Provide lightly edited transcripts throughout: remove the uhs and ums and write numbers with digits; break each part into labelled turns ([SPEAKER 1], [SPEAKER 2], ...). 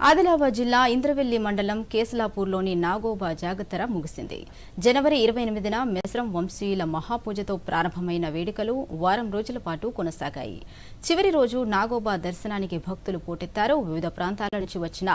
[SPEAKER 1] ఆదిలాబాద్ జిల్లా ఇంద్రవెల్లి మండలం కేసులాపూర్లోని నాగోబా జాగతర ముగిసింది. జనవరి 28న మెస్రం వంశీయుల మహాపూజతో ప్రారంభమైన వేడుకలు వారం రోజుల పాటు కొనసాగాయి. చివరి రోజు నాగోబా దర్శనానికి భక్తులు పోటెత్తారు. వివిధ ప్రాంతాల నుంచి వచ్చిన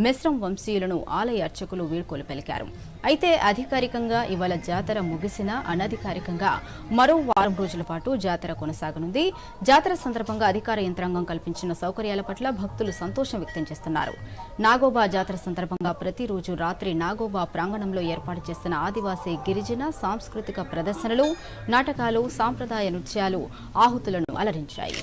[SPEAKER 1] మెస్రం వంశీయులను ఆలయ అర్చకులు వీడ్కోలు పలికారు. అయితే అధికారికంగా ఇవాళ జాతర ముగిసినా అనధికారికంగా మరో వారం రోజుల పాటు జాతర కొనసాగనుంది. జాతర సందర్భంగా అధికార యంత్రాంగం కల్పించిన సౌకర్యాల పట్ల భక్తులు సంతోషం వ్యక్తం చేస్తున్నారు. నాగోబా జాతర సందర్భంగా ప్రతిరోజు రాత్రి నాగోబా ప్రాంగణంలో ఏర్పాటు చేసిన ఆదివాసీ గిరిజన సాంస్కృతిక ప్రదర్శనలు, నాటకాలు, సాంప్రదాయ నృత్యాలు ఆహుతులను అలరించాయి.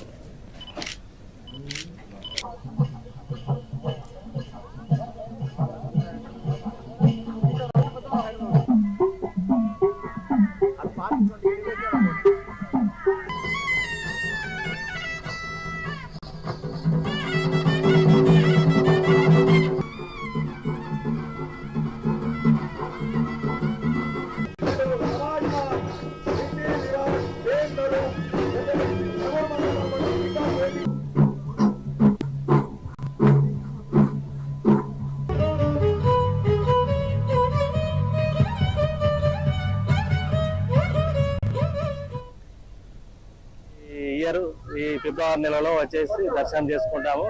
[SPEAKER 2] ఈ ఫిబ్రవరి నెలలో వచ్చేసి దర్శనం చేసుకుంటాము.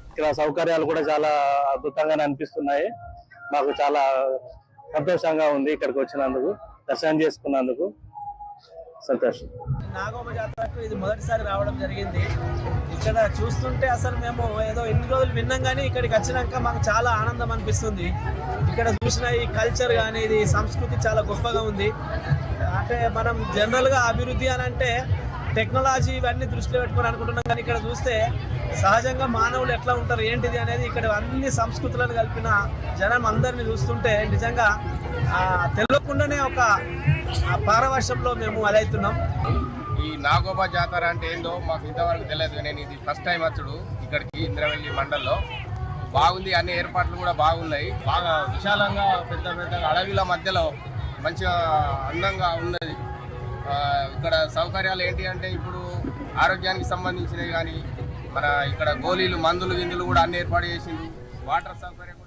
[SPEAKER 2] ఇక్కడ సౌకర్యాలు కూడా చాలా అద్భుతంగానే అనిపిస్తున్నాయి. మాకు చాలా సంతోషంగా ఉంది ఇక్కడికి వచ్చినందుకు, దర్శనం చేసుకున్నందుకు సంతోషం.
[SPEAKER 3] నాగోబా జాతరకు ఇది మొదటిసారి రావడం జరిగింది. ఇక్కడ చూస్తుంటే అసలు మేము ఏదో ఎన్ని రోజులు విన్నాం కానీ ఇక్కడికి వచ్చినాక మాకు చాలా ఆనందం అనిపిస్తుంది. ఇక్కడ చూసిన ఈ కల్చర్ కానీ ఇది సంస్కృతి చాలా గొప్పగా ఉంది. అంటే మనం జనరల్గా అభివృద్ధి అని అంటే టెక్నాలజీ ఇవన్నీ దృష్టిలో పెట్టుకొని అనుకుంటున్నాం, కానీ ఇక్కడ చూస్తే సహజంగా మానవులు ఎట్లా ఉంటారు ఏంటిది అనేది ఇక్కడ అన్ని సంస్కృతులను కలిపిన జనం అందరినీ చూస్తుంటే నిజంగా తెలియకుండానే ఒక పారవశ్యంలో మేము అలవుతున్నాం.
[SPEAKER 4] ఈ నాగోబా జాతర అంటే ఏందో మాకు ఇంతవరకు తెలియదు. నేను ఇది ఫస్ట్ టైం వచ్చుడు ఇక్కడికి ఇంద్రవెల్లి మండల్లో. బాగుంది, అన్ని ఏర్పాట్లు కూడా బాగున్నాయి. బాగా విశాలంగా పెద్ద అడవిల మధ్యలో మంచిగా అందంగా ఉన్నది. ఇక్కడ సౌకర్యాలు ఏంటి అంటే ఇప్పుడు ఆరోగ్యానికి సంబంధించినవి కానీ మన ఇక్కడ గోళీలు, మందులు, గిందులు కూడా అన్ని ఏర్పాటు చేసింది. వాటర్ సౌకర్యం